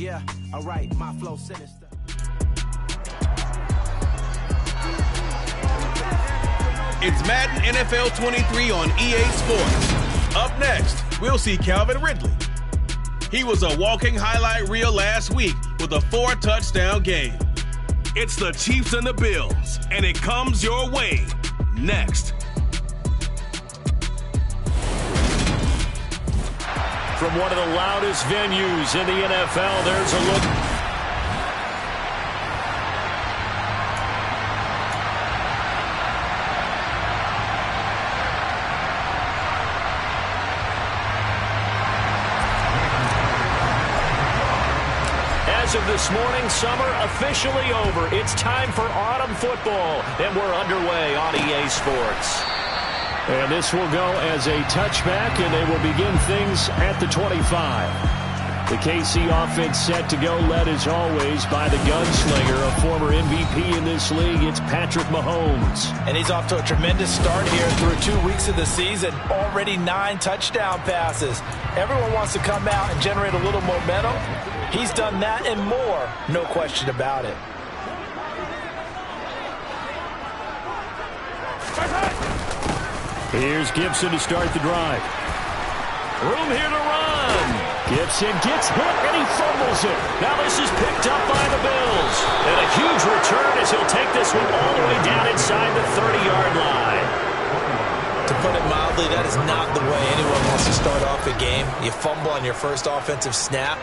Yeah, alright, my flow sinister. It's Madden NFL 23 on EA Sports. Up next, we'll see Calvin Ridley. He was a walking highlight reel last week with a 4-touchdown game. It's the Chiefs and the Bills, and it comes your way next. From one of the loudest venues in the NFL, there's a look. As of this morning, summer officially over. It's time for autumn football, and we're underway on EA Sports. And this will go as a touchback, and they will begin things at the 25. The KC offense set to go, led as always by the gunslinger, a former MVP in this league. It's Patrick Mahomes. And he's off to a tremendous start here through 2 weeks of the season. Already 9 touchdown passes. Everyone wants to come out and generate a little momentum. He's done that and more, no question about it. Here's Gibson to start the drive. Room here to run. Gibson gets hit, and he fumbles it. Now this is picked up by the Bills. And a huge return as he'll take this one all the way down inside the 30-yard line. To put it mildly, that is not the way anyone wants to start off a game. You fumble on your first offensive snap.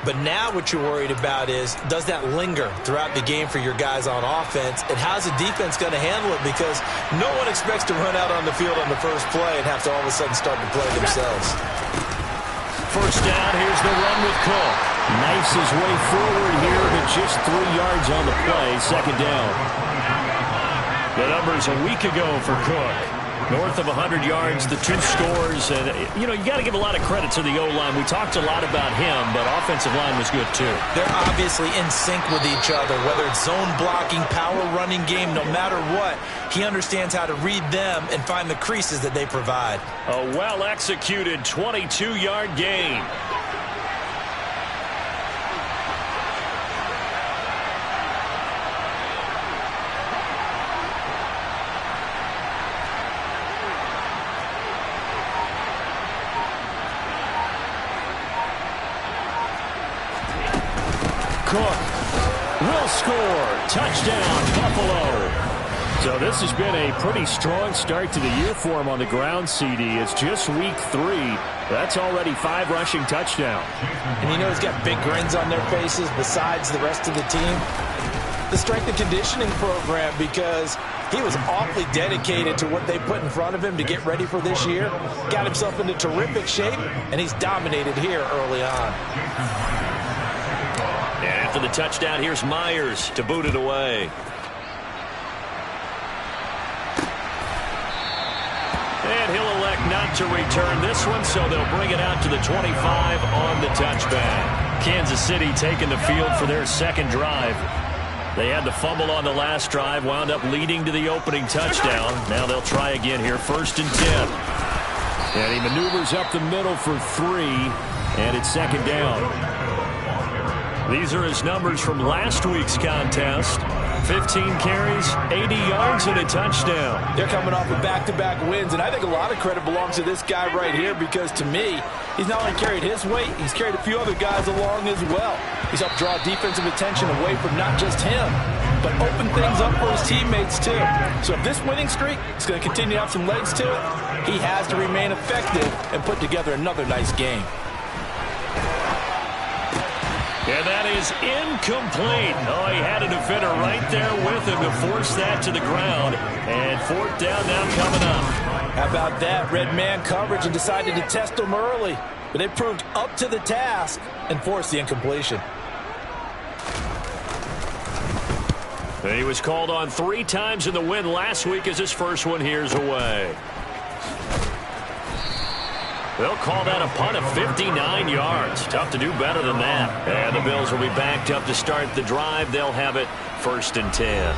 But now what you're worried about is, does that linger throughout the game for your guys on offense? And how's the defense going to handle it? Because no one expects to run out on the field on the first play and have to all of a sudden start to play themselves. First down, here's the run with Cook. Knifes his way forward here to just 3 yards on the play, second down. The numbers a week ago for Cook. North of 100 yards, the 2 scores. And, you know, you got to give a lot of credit to the O-line. We talked a lot about him, but offensive line was good, too. They're obviously in sync with each other, whether it's zone blocking, power running game, no matter what. He understands how to read them and find the creases that they provide. A well-executed 22-yard gain. Cook will score. Touchdown, Buffalo. So this has been a pretty strong start to the year for him on the ground, CD. It's just week 3. That's already 5 rushing touchdowns. And you know he's got big grins on their faces besides the rest of the team. The strength and conditioning program, because he was awfully dedicated to what they put in front of him to get ready for this year. Got himself into terrific shape, and he's dominated here early on. After the touchdown, here's Myers to boot it away. And he'll elect not to return this one, so they'll bring it out to the 25 on the touchback. Kansas City taking the field for their second drive. They had the fumble on the last drive, wound up leading to the opening touchdown. Now they'll try again here, 1st and 10. And he maneuvers up the middle for 3, and it's second down. These are his numbers from last week's contest. 15 carries, 80 yards, and a touchdown. They're coming off of back-to-back wins, and I think a lot of credit belongs to this guy right here because, to me, he's not only carried his weight, he's carried a few other guys along as well. He's helped draw defensive attention away from not just him, but open things up for his teammates, too. So if this winning streak is going to continue to have some legs to it, he has to remain effective and put together another nice game. And that is incomplete. Oh, he had a defender right there with him to force that to the ground. And 4th down now coming up. How about that? Red man coverage and decided to test him early. But they proved up to the task and forced the incompletion. And he was called on 3 times in the win last week as his first one here's away. They'll call that a punt of 59 yards. Tough to do better than that. And the Bills will be backed up to start the drive. They'll have it 1st and 10.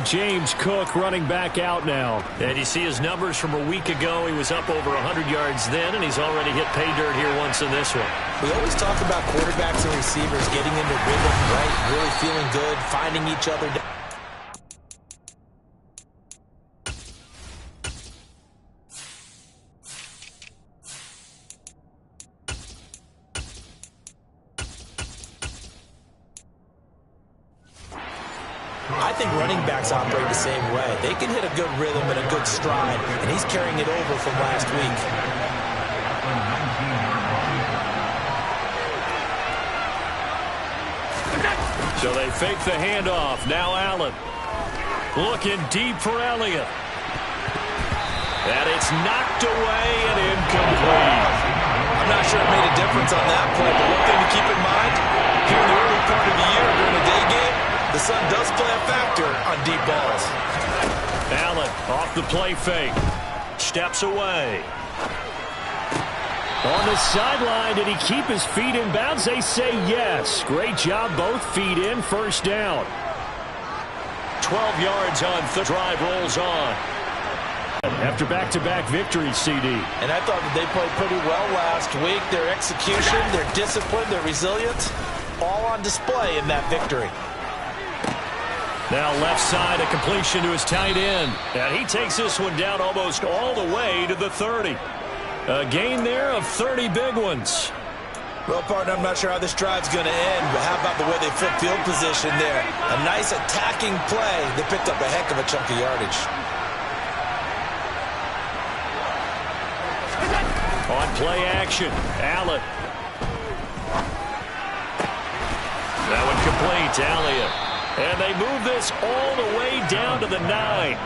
James Cook running back out now. And you see his numbers from a week ago. He was up over 100 yards then, and he's already hit pay dirt here once in this one. We always talk about quarterbacks and receivers getting into rhythm, right? Really feeling good, finding each other. I think running backs operate the same way. They can hit a good rhythm and a good stride, and he's carrying it over from last week. So they fake the handoff. Now Allen. Looking deep for Elliott. And it's knocked away and incomplete. I'm not sure it made a difference on that play, but one thing to keep in mind, here in the early part of the year during a day game, the sun does play a factor on deep balls. Allen off the play fake. Steps away. On the sideline, did he keep his feet in bounds? They say yes. Great job, both feet in, first down. 12 yards on the drive, rolls on. After back-to-back victories, CD. And I thought that they played pretty well last week. Their execution, their discipline, their resilience, all on display in that victory. Now left side, a completion to his tight end. And he takes this one down almost all the way to the 30. A gain there of 30 big ones. Well, partner, I'm not sure how this drive's going to end, but how about the way they flip field position there? A nice attacking play. They picked up a heck of a chunk of yardage. On play action, Allen. That one complete to Elliott. And they move this all the way down to the 9.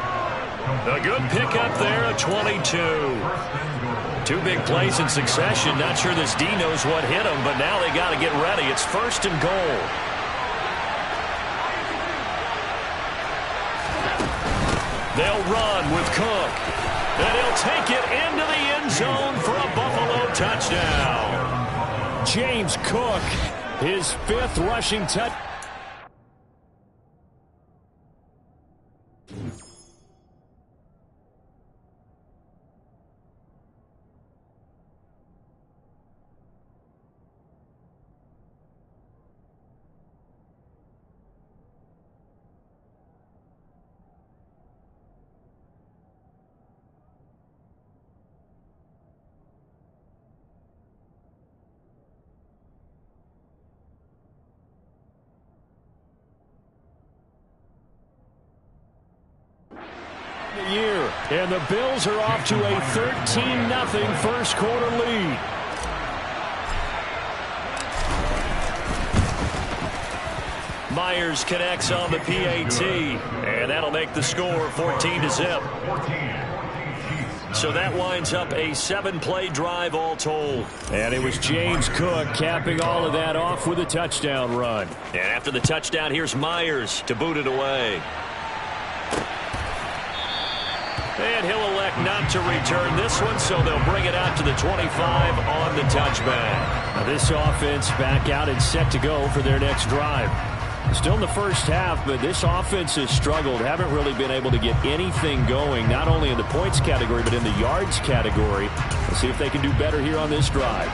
A good pickup there at 22. Two big plays in succession. Not sure this D knows what hit him, but now they got to get ready. It's first and goal. They'll run with Cook. And he'll take it into the end zone for a Buffalo touchdown. James Cook, his 5th rushing touchdown. Year, and the Bills are off to a 13-0 first quarter lead. Myers connects on the PAT, and that'll make the score 14-0. So that winds up a 7-play drive all told. And it was James Cook capping all of that off with a touchdown run. And after the touchdown, here's Myers to boot it away. And he'll elect not to return this one, so they'll bring it out to the 25 on the touchback. Now this offense back out and set to go for their next drive. Still in the first half, but this offense has struggled. Haven't really been able to get anything going, not only in the points category, but in the yards category. Let's see if they can do better here on this drive.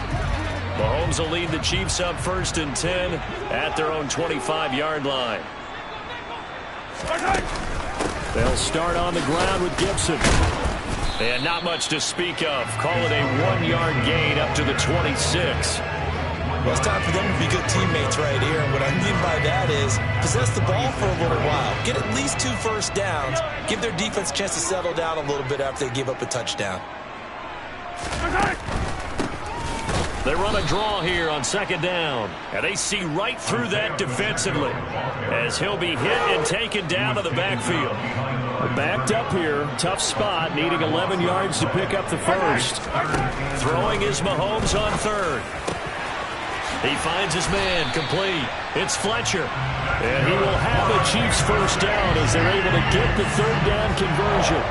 Mahomes will lead the Chiefs up 1st and 10 at their own 25-yard line. They'll start on the ground with Gibson. And not much to speak of. Call it a 1-yard gain up to the 26. Well, it's time for them to be good teammates right here. And what I mean by that is possess the ball for a little while. Get at least 2 first downs. Give their defense a chance to settle down a little bit after they give up a touchdown. They run a draw here on 2nd down. And they see right through that defensively as he'll be hit and taken down to the backfield. Backed up here. Tough spot. Needing 11 yards to pick up the first. Throwing is Mahomes on 3rd. He finds his man complete. It's Fletcher. And he will have the Chiefs first down as they're able to get the 3rd down conversion.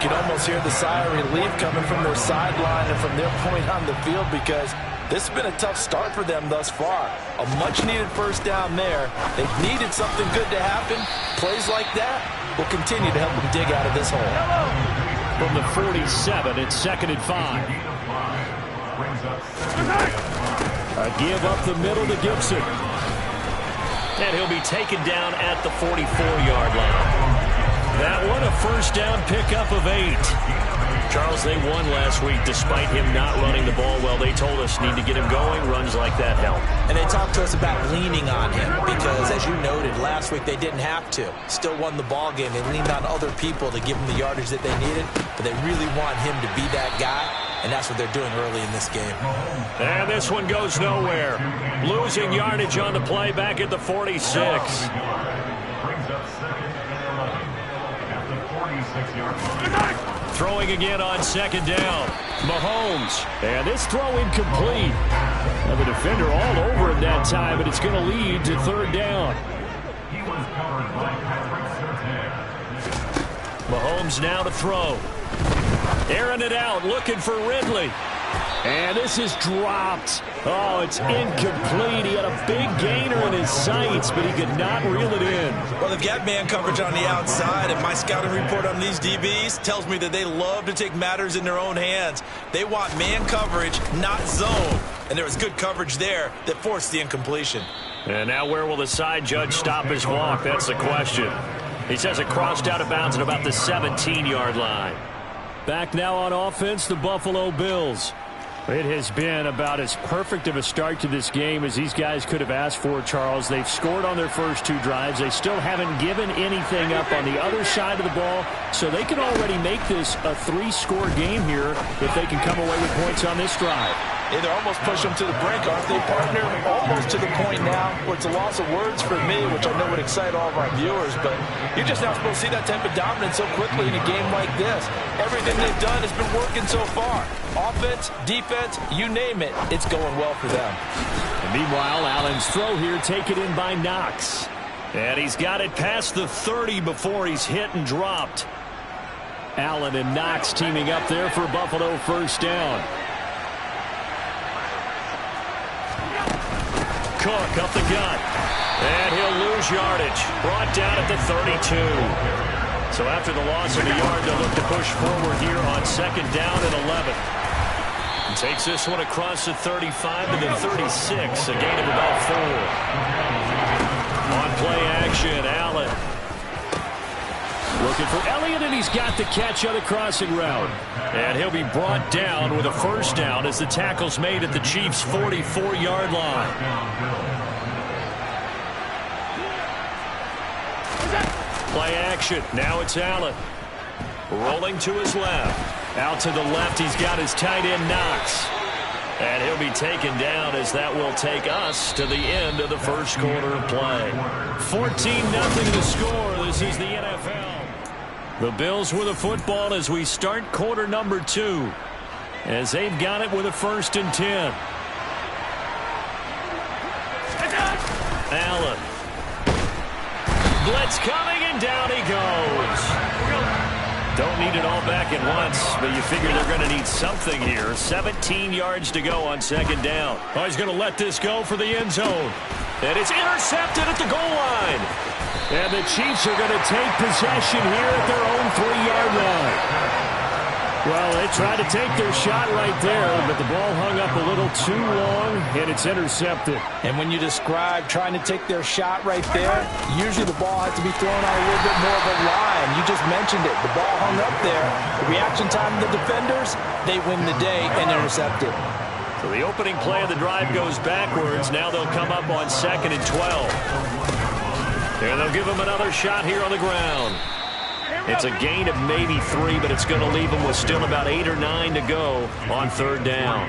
You can almost hear the sigh of relief coming from their sideline and from their point on the field because This has been a tough start for them thus far. A much-needed first down there. They've needed something good to happen. Plays like that will continue to help them dig out of this hole. From the 47, it's 2nd and 5. A give up the middle to Gibson. And he'll be taken down at the 44-yard line. That one, a first down pickup of 8. Charles, they won last week despite him not running the ball well. They told us need to get him going. Runs like that help. And they talked to us about leaning on him because, as you noted, last week they didn't have to. Still won the ball game. They leaned on other people to give them the yardage that they needed, but they really want him to be that guy, and that's what they're doing early in this game. And this one goes nowhere. Losing yardage on the play back at the 46. Throwing again on 2nd down. Mahomes. And this throw incomplete. Now the defender all over him that time, but it's going to lead to 3rd down. Mahomes now to throw. Airing it out, looking for Ridley. And this is dropped. Oh, it's incomplete. He had a big gainer in his sights, but he could not reel it in. Well, they've got man coverage on the outside, and my scouting report on these DBs tells me that they love to take matters in their own hands. They want man coverage, not zone. And there was good coverage there that forced the incompletion. And now where will the side judge stop his walk? That's the question. He says it crossed out of bounds at about the 17-yard line. Back now on offense, the Buffalo Bills. It has been about as perfect of a start to this game as these guys could have asked for, Charles. They've scored on their first 2 drives. They still haven't given anything up on the other side of the ball, so they can already make this a 3-score game here if they can come away with points on this drive. Yeah, they're almost pushing them to the brink, aren't they, partner? Almost to the point now where it's a loss of words for me, which I know would excite all of our viewers, but you're just not supposed to see that type of dominance so quickly in a game like this. Everything they've done has been working so far. Offense, defense, you name it, it's going well for them. And meanwhile, Allen's throw here taken in by Knox. And he's got it past the 30 before he's hit and dropped. Allen and Knox teaming up there for Buffalo first down. Cook up the gut. And he'll lose yardage. Brought down at the 32. So after the loss of a yard, they'll look to push forward here on 2nd down and 11. And takes this one across the 35 to the 36. A gain of about 4. On play action, Allen. Looking for Elliott, and he's got the catch on the crossing route. And he'll be brought down with a first down as the tackle's made at the Chiefs' 44-yard line. Play action. Now it's Allen. Rolling to his left. Out to the left, he's got his tight end, Knox. And he'll be taken down as that will take us to the end of the first quarter of play. 14-0 to score. This is the NFL. The Bills with a football as we start quarter number 2. As they've got it with a 1st and 10. Allen. Blitz coming, and down he goes. Don't need it all back at once, but you figure they're going to need something here. 17 yards to go on 2nd down. Oh, he's going to let this go for the end zone. And it's intercepted at the goal line. And the Chiefs are going to take possession here at their own 3-yard line. Well, they tried to take their shot right there, but the ball hung up a little too long, and it's intercepted. And when you describe trying to take their shot right there, usually the ball has to be thrown on a little bit more of a line. You just mentioned it. The ball hung up there. The reaction time of the defenders, they win the day and intercept it. So the opening play of the drive goes backwards. Now they'll come up on 2nd and 12. And they'll give them another shot here on the ground. It's a gain of maybe 3, but it's going to leave them with still about 8 or 9 to go on 3rd down.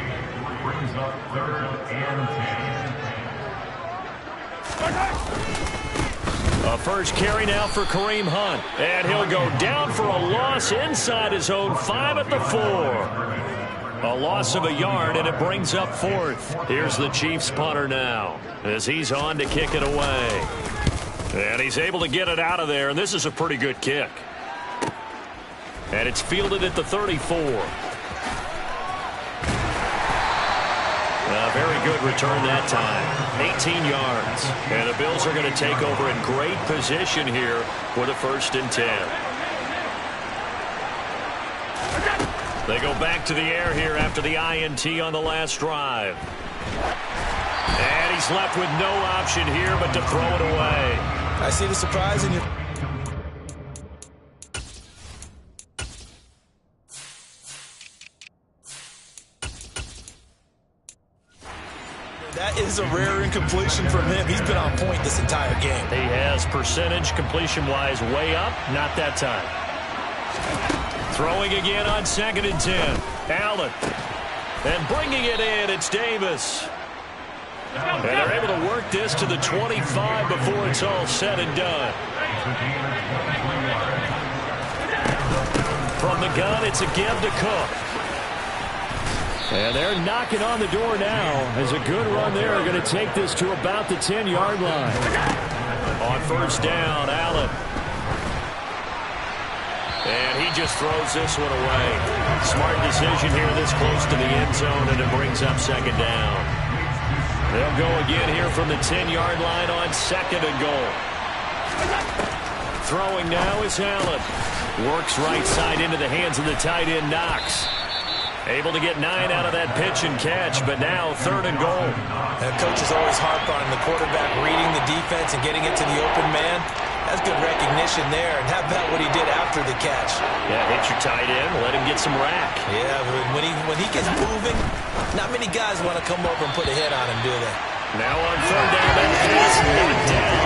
A first carry now for Kareem Hunt. And he'll go down for a loss inside his own 5 at the 4. A loss of a yard, and it brings up 4th. Here's the Chiefs punter now as he's on to kick it away. And he's able to get it out of there, and this is a pretty good kick. And it's fielded at the 34. good return that time. 18 yards. And the Bills are going to take over in great position here for the 1st and 10. They go back to the air here after the INT on the last drive. And he's left with no option here but to throw it away. I see the surprise in you. That is a rare incompletion from him. He's been on point this entire game. He has percentage completion-wise way up. Not that time. Throwing again on 2nd and 10. Allen. And bringing it in, it's Davis. And they're able to work this to the 25 before it's all said and done. From the gun, it's a give to Cook. And they're knocking on the door now as a good run there. Going to take this to about the 10-yard line. On 1st down, Allen. And he just throws this one away. Smart decision here this close to the end zone, and it brings up 2nd down. They'll go again here from the 10-yard line on 2nd and goal. Throwing now is Allen. Works right side into the hands of the tight end, Knox. Able to get 9 out of that pitch and catch, but now 3rd and goal. And coaches always harp on the quarterback reading the defense and getting it to the open man. That's good recognition there. And how about what he did after the catch? Yeah, hit your tight end, let him get some rack. Yeah, but when he gets moving, not many guys want to come over and put a hit on him, do they? Now on 3rd down, that pass knocked down.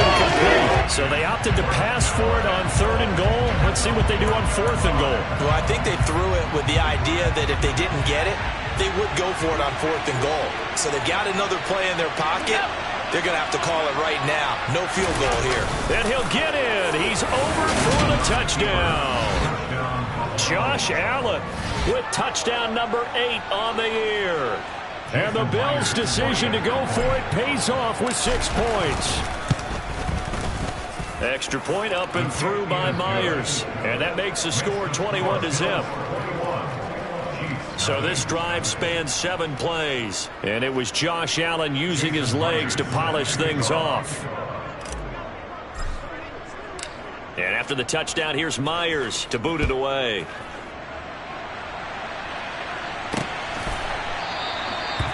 Incomplete. So they opted to pass for it on 3rd and goal. Let's see what they do on 4th and goal. Well, I think they threw it with the idea that if they didn't get it, they would go for it on 4th and goal. So they've got another play in their pocket. They're going to have to call it right now. No field goal here. And he'll get in. He's over for the touchdown. Josh Allen with touchdown number 8 on the year. And the Bills' decision to go for it pays off with 6 points. Extra point up and through by Myers. And that makes the score 21-0. So this drive spans 7 plays. And it was Josh Allen using his legs to polish things off. And after the touchdown, here's Myers to boot it away.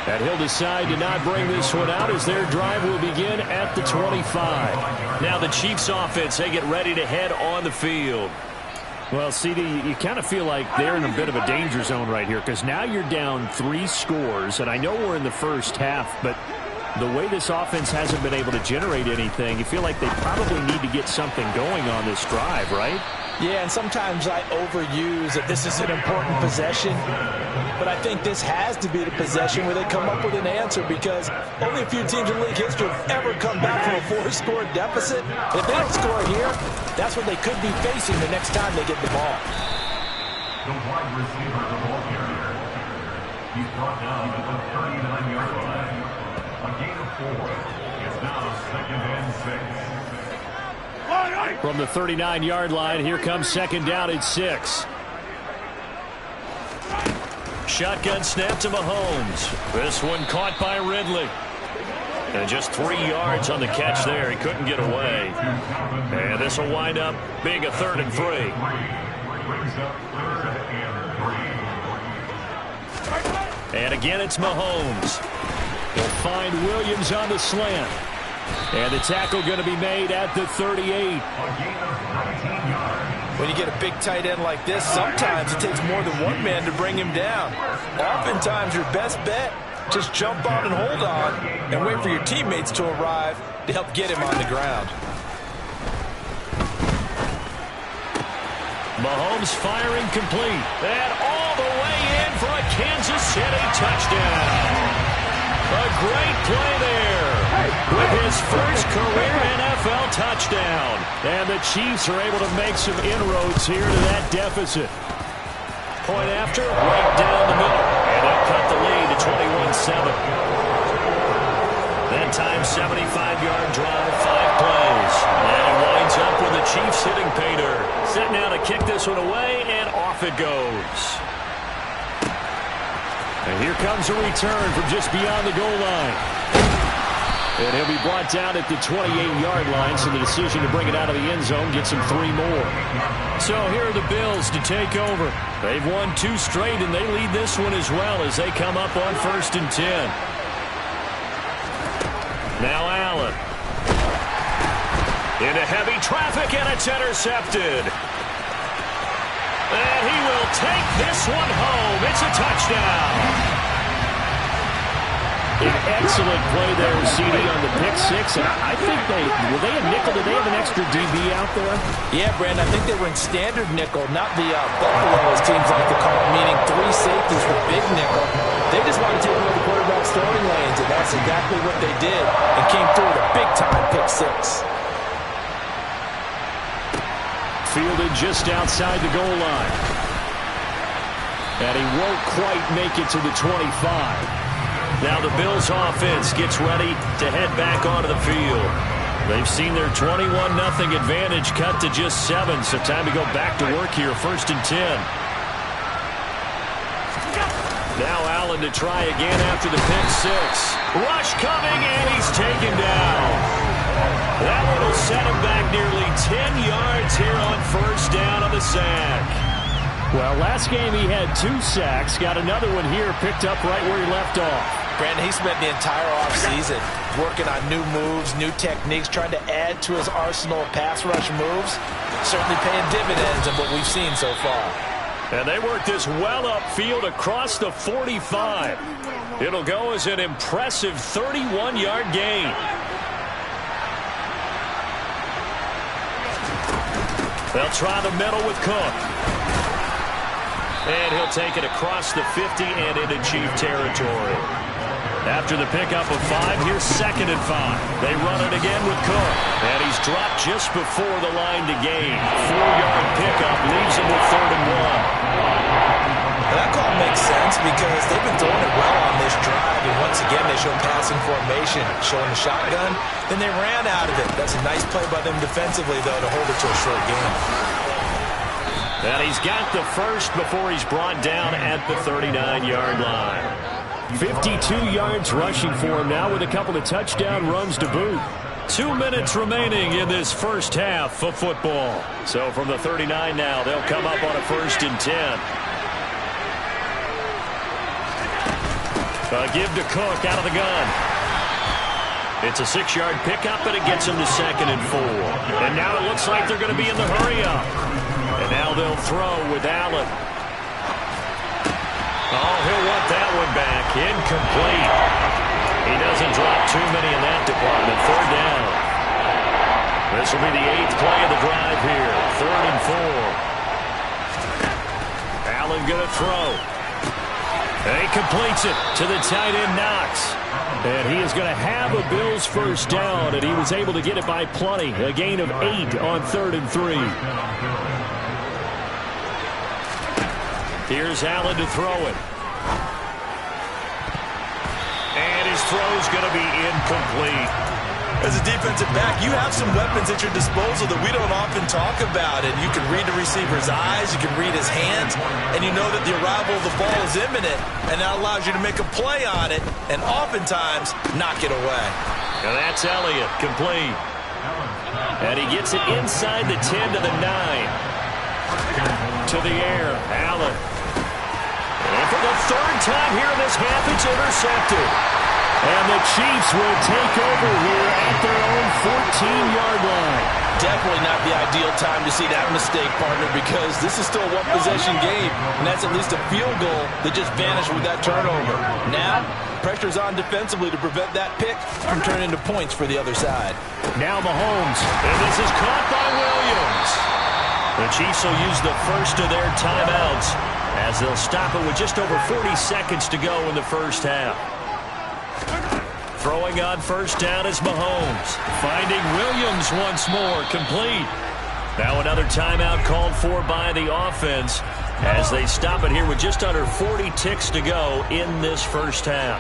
And he'll decide to not bring this one out as their drive will begin at the 25. Now the Chiefs offense, they get ready to head on the field. Well, CD, you kind of feel like they're in a bit of a danger zone right here because now you're down 3 scores, and I know we're in the first half, but the way this offense hasn't been able to generate anything, you feel like they probably need to get something going on this drive, right? Yeah, and sometimes I overuse that this is an important possession, but I think this has to be the possession where they come up with an answer because only a few teams in league history have ever come back from a 4-score deficit. If they don't score here, that's what they could be facing the next time they get the ball. The wide receiver, the ball carrier. He's brought down to the 39-yard line. A gain of 4. It's now 2nd and 6. From the 39-yard line, here comes 2nd down at 6. Shotgun snap to Mahomes. This one caught by Ridley. And just 3 yards on the catch there. He couldn't get away. And this will wind up being a 3rd and 3. And again, it's Mahomes. He'll find Williams on the slant. And the tackle going to be made at the 38. When you get a big tight end like this, sometimes it takes more than one man to bring him down. Oftentimes, your best bet, just jump on and hold on and wait for your teammates to arrive to help get him on the ground. Mahomes firing complete. And all the way in for a Kansas City touchdown. A great play there with his first career NFL touchdown. And the Chiefs are able to make some inroads here to that deficit. Point after, right down the middle. And they'll cut the lead to 21-7. That time, 75-yard drive, 5 plays. And it winds up with the Chiefs hitting pay dirt. Set now to kick this one away, and off it goes. And here comes a return from just beyond the goal line. And he'll be brought down at the 28-yard line, so the decision to bring it out of the end zone gets him 3 more. So here are the Bills to take over. They've won 2 straight, and they lead this one as well as they come up on 1st and 10. Now Allen. Into heavy traffic, and it's intercepted. And he will take this one home. It's a touchdown. An excellent play there, CD, on the pick 6. And I think were they a nickel? Did they have an extra DB out there? Yeah, Brandon, I think they were in standard nickel, not the Buffalo, as teams like to call it, meaning 3 safeties for big nickel. They just want to take away the quarterback's throwing lanes, and that's exactly what they did, and came through with a big-time pick 6. Fielded just outside the goal line. And he won't quite make it to the 25. Now the Bills offense gets ready to head back onto the field. They've seen their 21-0 advantage cut to just 7, so time to go back to work here. 1st and 10. Now Allen to try again after the pick 6. Rush coming, and he's taken down. That one will set him back nearly 10 yards here on 1st down on the sack. Well, last game he had 2 sacks. Got another one here, picked up right where he left off. Brandon, he spent the entire offseason working on new moves, new techniques, trying to add to his arsenal of pass rush moves. Certainly paying dividends in what we've seen so far. And they work this well upfield across the 45. It'll go as an impressive 31-yard gain. They'll try the middle with Cook. And he'll take it across the 50 and into Chief territory. After the pickup of 5, here's 2nd and 5. They run it again with Cook. And he's dropped just before the line to gain. 4-yard pickup leaves him with 3rd and 1. That call makes sense because they've been throwing it well on this drive. And once again, they show passing formation, showing the shotgun. Then they ran out of it. That's a nice play by them defensively, though, to hold it to a short game. And he's got the first before he's brought down at the 39-yard line. 52 yards rushing for him now with a couple of touchdown runs to boot. 2 minutes remaining in this first half of football. So from the 39 now, they'll come up on a 1st and 10. Give to Cook out of the gun. It's a 6-yard pickup, and it gets him to 2nd and 4. And now it looks like they're going to be in the hurry-up. And now they'll throw with Allen. Oh, he'll want that one back. Incomplete. He doesn't drop too many in that department. 3rd down. This will be the 8th play of the drive here. 3rd and 4. Allen going to throw. And he completes it to the tight end, Knox. And he is going to have a Bills 1st down, and he was able to get it by plenty. A gain of 8 on 3rd and 3. Here's Allen to throw it. And his throw's going to be incomplete. As a defensive back, you have some weapons at your disposal that we don't often talk about. And you can read the receiver's eyes, you can read his hands, and you know that the arrival of the ball is imminent. And that allows you to make a play on it and oftentimes knock it away. And that's Elliott, complete. And he gets it inside the 10 to the 9. To the air, Allen. And for the 3rd time here in this half, it's intercepted. And the Chiefs will take over here at their own 14-yard line. Definitely not the ideal time to see that mistake, partner, because this is still a one-possession game, and that's at least a field goal that just vanished with that turnover. Now, pressure's on defensively to prevent that pick from turning into points for the other side. Now Mahomes, and this is caught by Williams. The Chiefs will use the first of their timeouts as they'll stop it with just over 40 seconds to go in the first half. Throwing on 1st down is Mahomes. Finding Williams once more, complete. Now another timeout called for by the offense as they stop it here with just under 40 ticks to go in this first half.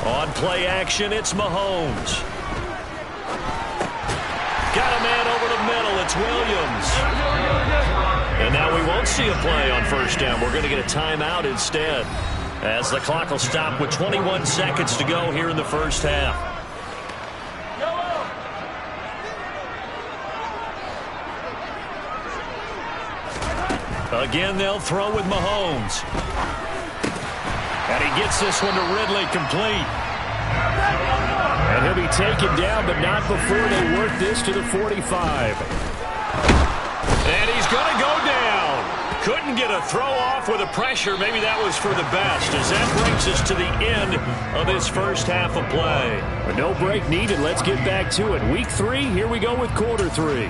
On play action, it's Mahomes. Got a man over the middle, it's Williams. And now we won't see a play on first down. We're going to get a timeout instead, as the clock will stop with 21 seconds to go here in the first half. Again, they'll throw with Mahomes. And he gets this one to Ridley, complete. And he'll be taken down, but not before they work this to the 45. And he's going to go down. Couldn't get a throw off with the pressure. Maybe that was for the best, as that brings us to the end of this first half of play. But no break needed. Let's get back to it. Week 3, here we go with quarter 3.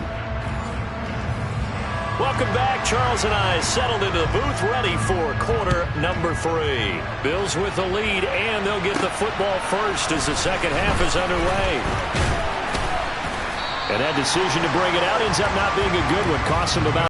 Welcome back. Charles and I settled into the booth, ready for quarter number 3. Bills with the lead, and they'll get the football first as the second half is underway. And that decision to bring it out ends up not being a good one. Costs them about